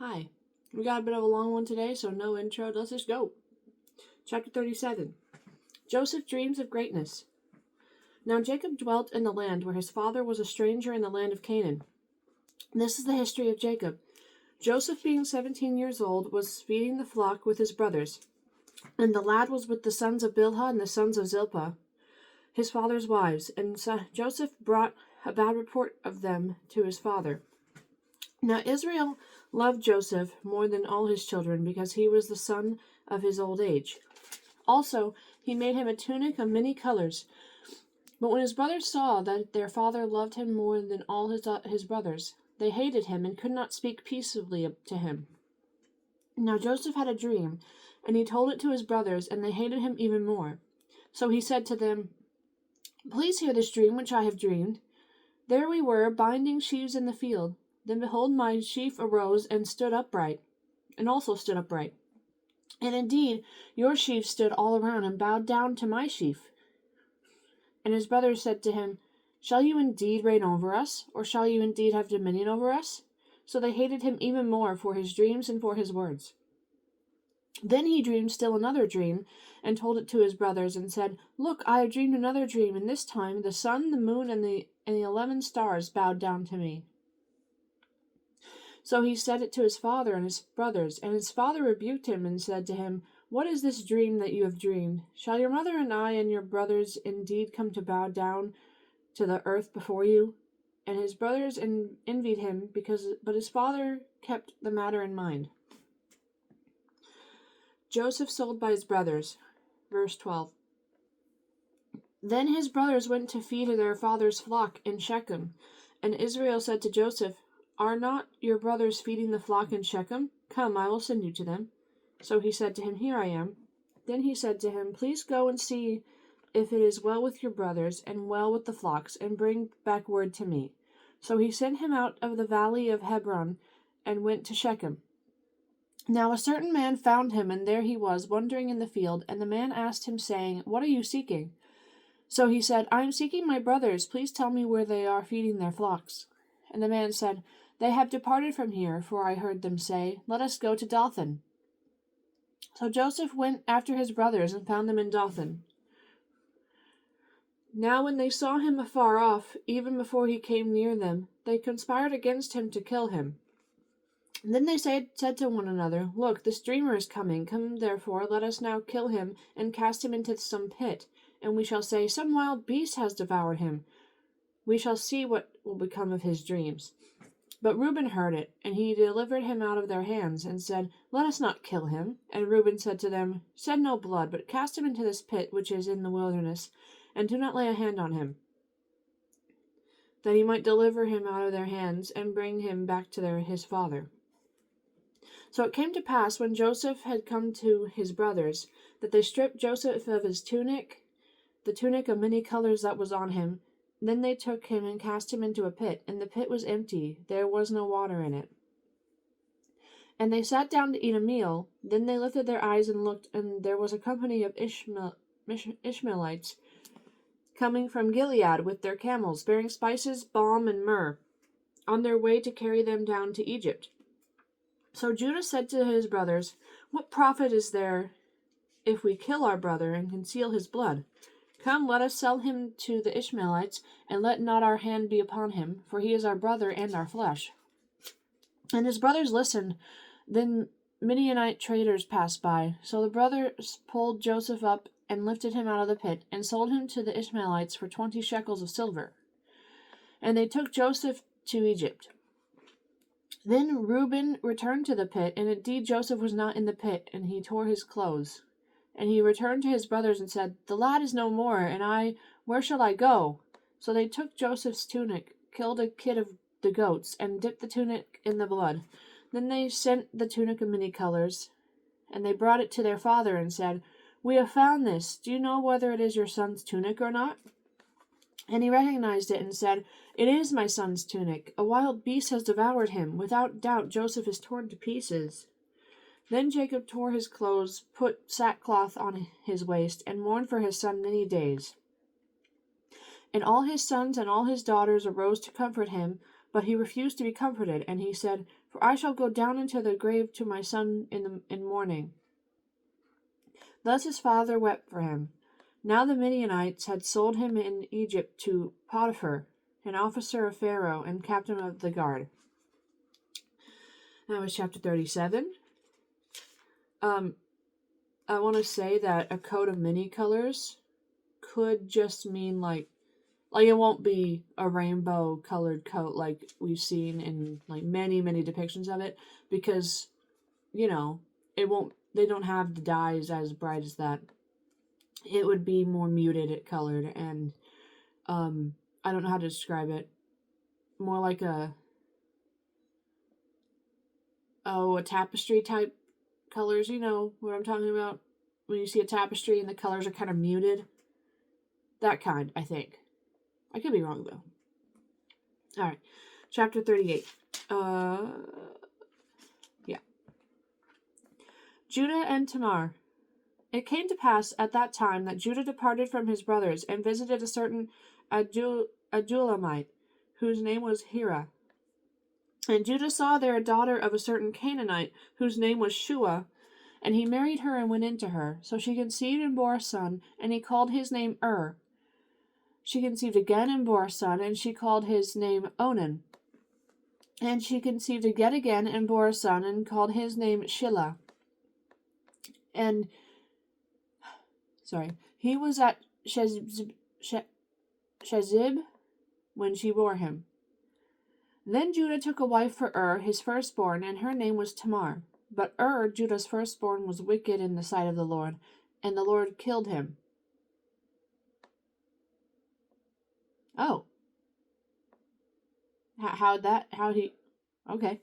Hi. We got a bit of a long one today, so no intro. Let's just go. Chapter 37. Joseph dreams of greatness. Now Jacob dwelt in the land where his father was a stranger in the land of Canaan. This is the history of Jacob. Joseph, being 17 years old, was feeding the flock with his brothers, and the lad was with the sons of Bilhah and the sons of Zilpah, his father's wives, and Joseph brought a bad report of them to his father. Now Israel loved Joseph more than all his children, because he was the son of his old age. Also, he made him a tunic of many colors. But when his brothers saw that their father loved him more than all his brothers, they hated him and could not speak peaceably to him. Now Joseph had a dream, and he told it to his brothers, and they hated him even more. So he said to them, "Please hear this dream which I have dreamed. There we were, binding sheaves in the field. Then behold, my sheaf arose and stood upright, and also stood upright. And indeed, your sheaf stood all around and bowed down to my sheaf." And his brothers said to him, "Shall you indeed reign over us, or shall you indeed have dominion over us?" So they hated him even more for his dreams and for his words. Then he dreamed still another dream, and told it to his brothers, and said, "Look, I have dreamed another dream, and this time the sun, the moon, and the 11 stars bowed down to me." So he said it to his father and his brothers, and his father rebuked him and said to him, "What is this dream that you have dreamed? Shall your mother and I and your brothers indeed come to bow down to the earth before you?" And his brothers envied him, but his father kept the matter in mind. Joseph sold by his brothers. Verse 12. Then his brothers went to feed their father's flock in Shechem, and Israel said to Joseph, "Are not your brothers feeding the flock in Shechem? Come, I will send you to them." So he said to him, "Here I am." Then he said to him, "Please go and see if it is well with your brothers and well with the flocks, and bring back word to me." So he sent him out of the valley of Hebron and went to Shechem. Now a certain man found him, and there he was, wandering in the field, and the man asked him, saying, "What are you seeking?" So he said, "I am seeking my brothers. Please tell me where they are feeding their flocks." And the man said, "They have departed from here, for I heard them say, 'Let us go to Dothan.'" So Joseph went after his brothers and found them in Dothan. Now when they saw him afar off, even before he came near them, they conspired against him to kill him. And then they said to one another, "Look, this dreamer is coming. Come, therefore, let us now kill him and cast him into some pit, and we shall say, 'Some wild beast has devoured him.' We shall see what will become of his dreams." But Reuben heard it, and he delivered him out of their hands, and said, "Let us not kill him." And Reuben said to them, "Shed no blood, but cast him into this pit which is in the wilderness, and do not lay a hand on him, that he might deliver him out of their hands, and bring him back to his father." So it came to pass, when Joseph had come to his brothers, that they stripped Joseph of his tunic, the tunic of many colors that was on him. Then they took him and cast him into a pit, and the pit was empty, there was no water in it. And they sat down to eat a meal. Then they lifted their eyes and looked, and there was a company of Ishmaelites coming from Gilead with their camels, bearing spices, balm, and myrrh, on their way to carry them down to Egypt. So Judah said to his brothers, "What profit is there if we kill our brother and conceal his blood? Come, let us sell him to the Ishmaelites, and let not our hand be upon him, for he is our brother and our flesh." And his brothers listened. Then Midianite traders passed by. So the brothers pulled Joseph up and lifted him out of the pit, and sold him to the Ishmaelites for 20 shekels of silver. And they took Joseph to Egypt. Then Reuben returned to the pit, and indeed Joseph was not in the pit, and he tore his clothes. And he returned to his brothers and said, "The lad is no more, and where shall I go?" So they took Joseph's tunic, killed a kid of the goats, and dipped the tunic in the blood. Then they sent the tunic of many colors, and they brought it to their father and said, "We have found this. Do you know whether it is your son's tunic or not?" And he recognized it and said, "It is my son's tunic. A wild beast has devoured him. Without doubt Joseph is torn to pieces." Then Jacob tore his clothes, put sackcloth on his waist, and mourned for his son many days. And all his sons and all his daughters arose to comfort him, but he refused to be comforted, and he said, For I shall go down into the grave to my son in mourning. Thus his father wept for him. Now the Midianites had sold him in Egypt to Potiphar, an officer of Pharaoh and captain of the guard. That was chapter 37. I want to say that a coat of many colors could just mean like it won't be a rainbow colored coat like we've seen in like many depictions of it, because it won't, they don't have the dyes as bright as that. It would be more muted colored, and I don't know how to describe it. More like a tapestry type colors. You know what I'm talking about? When you see a tapestry and the colors are kind of muted. That kind, I think. I could be wrong, though. Alright. Chapter 38. Yeah. Judah and Tamar. It came to pass at that time that Judah departed from his brothers and visited a certain Adulamite, whose name was Hira. And Judah saw there a daughter of a certain Canaanite, whose name was Shua, and he married her and went into her. So she conceived and bore a son, and he called his name She conceived again and bore a son, and she called his name Onan. And she conceived again and bore a son, and called his name Shelah. And he was at Shezib when she bore him. Then Judah took a wife for his firstborn, and her name was Tamar. But Judah's firstborn, was wicked in the sight of the Lord, and the Lord killed him. Oh. Okay.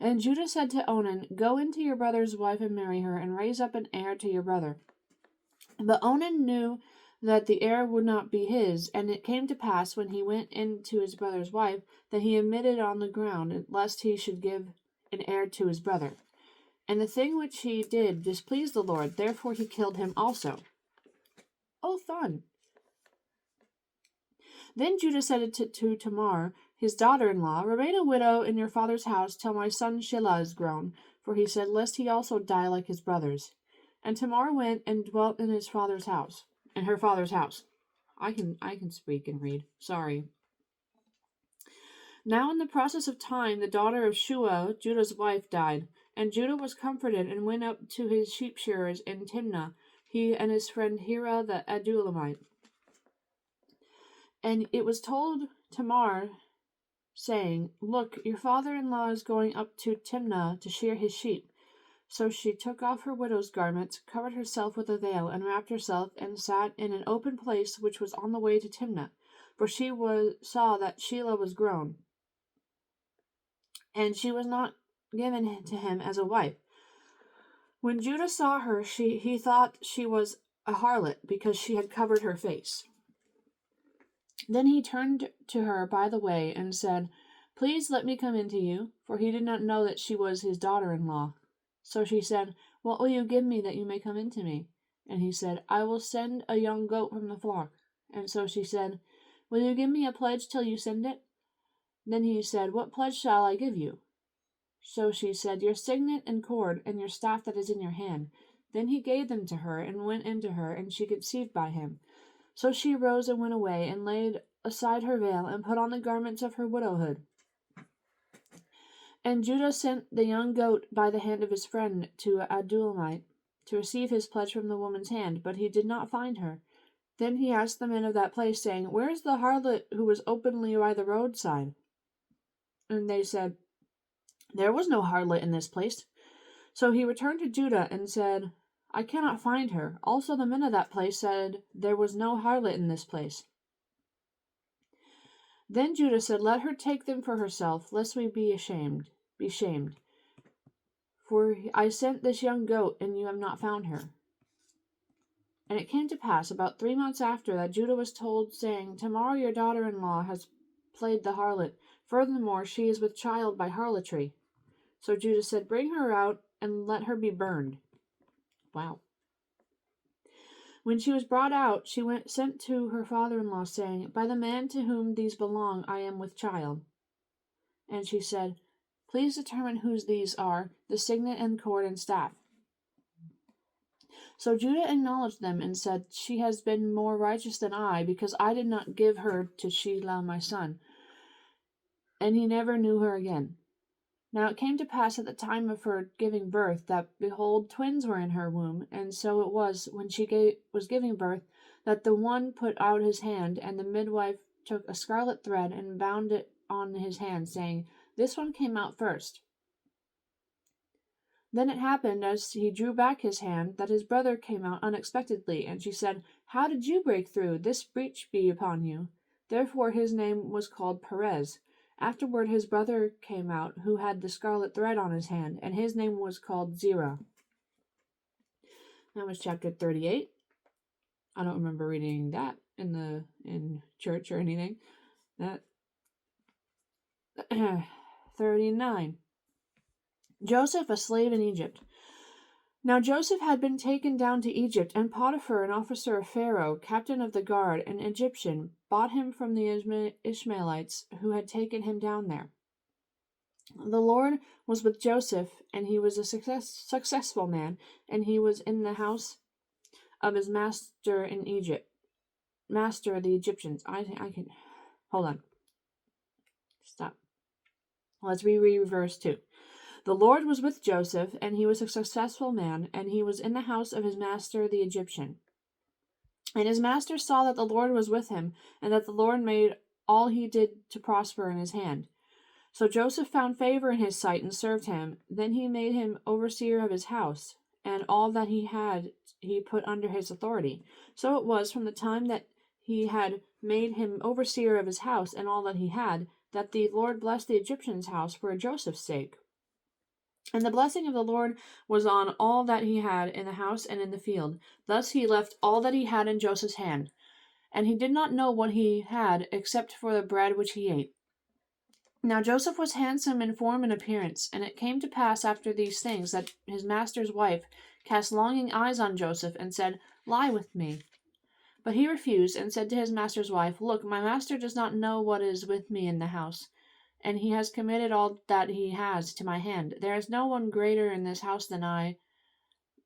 And Judah said to Onan, Go into your brother's wife and marry her, and raise up an heir to your brother. But Onan knew that the heir would not be his, and it came to pass, when he went into his brother's wife, that he emitted on the ground, lest he should give an heir to his brother. And the thing which he did displeased the Lord, therefore he killed him also. Oh, fun! Then Judah said to Tamar, his daughter-in-law, Remain a widow in your father's house till my son Shelah is grown, for he said, lest he also die like his brothers. And Tamar went and dwelt in her father's house. I can speak and read. Sorry. Now in the process of time, the daughter of Shua, Judah's wife, died, and Judah was comforted and went up to his sheep shearers in Timnah, he and his friend Hira the Adulamite. And it was told Tamar, saying, Look, your father-in-law is going up to Timnah to shear his sheep. So she took off her widow's garments, covered herself with a veil, and wrapped herself, and sat in an open place which was on the way to Timnah, for she saw that Shelah was grown, and she was not given to him as a wife. When Judah saw her, he thought she was a harlot, because she had covered her face. Then he turned to her by the way, and said, Please let me come in to you, for he did not know that she was his daughter-in-law. So she said, What will you give me that you may come in to me? And he said, I will send a young goat from the flock. And so she said, Will you give me a pledge till you send it? Then he said, What pledge shall I give you? So she said, Your signet and cord, and your staff that is in your hand. Then he gave them to her, and went into her, and she conceived by him. So she arose and went away, and laid aside her veil, and put on the garments of her widowhood. And Judah sent the young goat by the hand of his friend to Adulamite, to receive his pledge from the woman's hand, but he did not find her. Then he asked the men of that place, saying, Where is the harlot who was openly by the roadside? And they said, There was no harlot in this place. So he returned to Judah and said, I cannot find her. Also the men of that place said, There was no harlot in this place. Then Judah said, Let her take them for herself, lest we be shamed. For I sent this young goat, and you have not found her. And it came to pass, about 3 months after, that Judah was told, saying, Tamar your daughter-in-law has played the harlot. Furthermore, she is with child by harlotry. So Judah said, Bring her out, and let her be burned. Wow. When she was brought out, she sent to her father-in-law, saying, By the man to whom these belong, I am with child. And she said, Please determine whose these are, the signet and cord and staff. So Judah acknowledged them and said, She has been more righteous than I, because I did not give her to Shelah my son. And he never knew her again. Now it came to pass at the time of her giving birth, that, behold, twins were in her womb. And so it was, when she was giving birth, that the one put out his hand, and the midwife took a scarlet thread and bound it on his hand, saying, This one came out first. Then it happened, as he drew back his hand, that his brother came out unexpectedly, and she said, How did you break through? This breach be upon you. Therefore his name was called Perez. Afterward his brother came out, who had the scarlet thread on his hand, and his name was called Zerah. That was chapter 38. I don't remember reading that in church or anything. That 39. Joseph, a slave in Egypt. Now Joseph had been taken down to Egypt, and Potiphar, an officer of Pharaoh, captain of the guard, an Egyptian, bought him from the Ishmaelites who had taken him down there. The Lord was with Joseph, and he was a successful man, and he was in the house of his master in Egypt. Master of the Egyptians. I can... Hold on. Stop. Let's reread verse 2. The Lord was with Joseph, and he was a successful man, and he was in the house of his master the Egyptian. And his master saw that the Lord was with him, and that the Lord made all he did to prosper in his hand. So Joseph found favor in his sight and served him. Then he made him overseer of his house, and all that he had he put under his authority. So it was from the time that he had made him overseer of his house and all that he had, that the Lord blessed the Egyptian's house for Joseph's sake. And the blessing of the Lord was on all that he had in the house and in the field. Thus he left all that he had in Joseph's hand. And he did not know what he had, except for the bread which he ate. Now Joseph was handsome in form and appearance. And it came to pass after these things, that his master's wife cast longing eyes on Joseph, and said, Lie with me. But he refused, and said to his master's wife, Look, my master does not know what is with me in the house, and he has committed all that he has to my hand. There is no one greater in this house than I,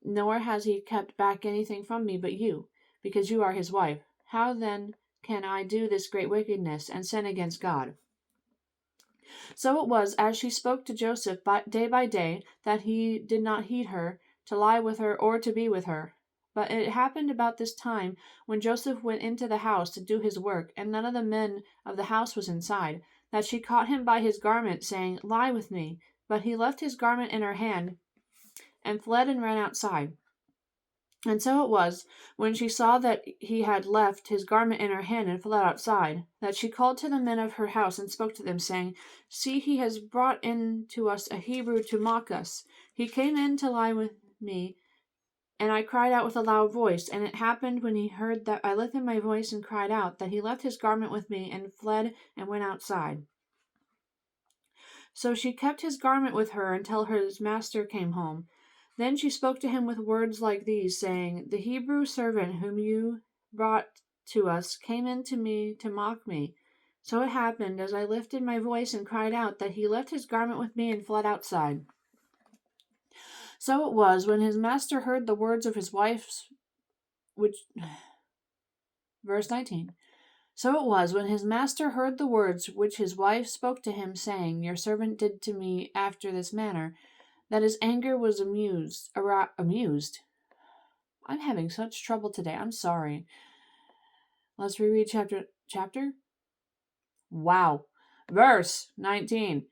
nor has he kept back anything from me but you, because you are his wife. How then can I do this great wickedness, and sin against God? So it was, as she spoke to Joseph day by day, that he did not heed her, to lie with her, or to be with her. But it happened about this time, when Joseph went into the house to do his work, and none of the men of the house was inside, that she caught him by his garment, saying, Lie with me. But he left his garment in her hand, and fled and ran outside. And so it was, when she saw that he had left his garment in her hand and fled outside, that she called to the men of her house and spoke to them, saying, See, he has brought in to us a Hebrew to mock us. He came in to lie with me, and I cried out with a loud voice. And it happened, when he heard that I lifted my voice and cried out, that he left his garment with me, and fled and went outside. So she kept his garment with her until his master came home. Then she spoke to him with words like these, saying, The Hebrew servant whom you brought to us came in to me to mock me. So it happened, as I lifted my voice and cried out, that he left his garment with me and fled outside. So it was, when his master heard the words of his wife's, Verse 19. So it was, when his master heard the words which his wife spoke to him, saying, Your servant did to me after this manner, that his anger was amused. I'm having such trouble today. I'm sorry. Let's reread chapter. Wow. Verse 19.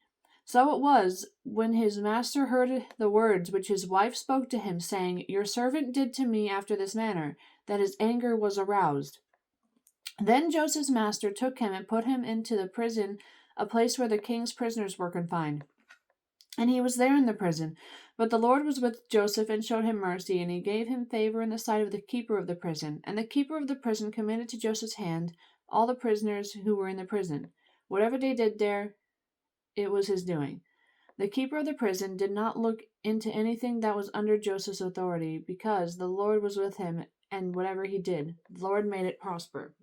So it was, when his master heard the words which his wife spoke to him, saying, Your servant did to me after this manner, that his anger was aroused. Then Joseph's master took him and put him into the prison, a place where the king's prisoners were confined. And he was there in the prison. But the Lord was with Joseph and showed him mercy, and he gave him favor in the sight of the keeper of the prison. And the keeper of the prison committed to Joseph's hand all the prisoners who were in the prison. Whatever they did there, it was his doing. The keeper of the prison did not look into anything that was under Joseph's authority, because the Lord was with him, and whatever he did, the Lord made it prosper.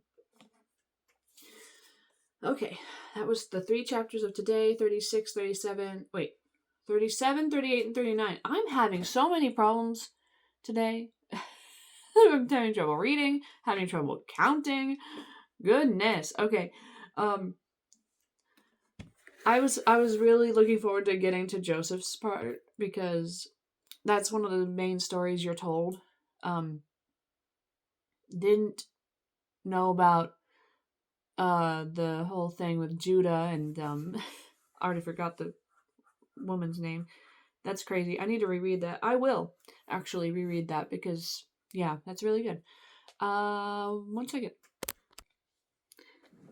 Okay, that was the 3 chapters of today, 36, 37, 37, 38, and 39. I'm having so many problems today. I'm having trouble reading, having trouble counting. Goodness. Okay. I was really looking forward to getting to Joseph's part because that's one of the main stories you're told. Didn't know about the whole thing with Judah and I already forgot the woman's name. That's crazy. I need to reread that. I will actually reread that because yeah, that's really good. 1 second.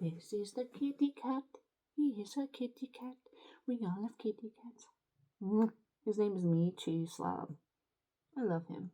This is the kitty cat. He is a kitty cat. We all love kitty cats. His name is Michi Slab. I love him.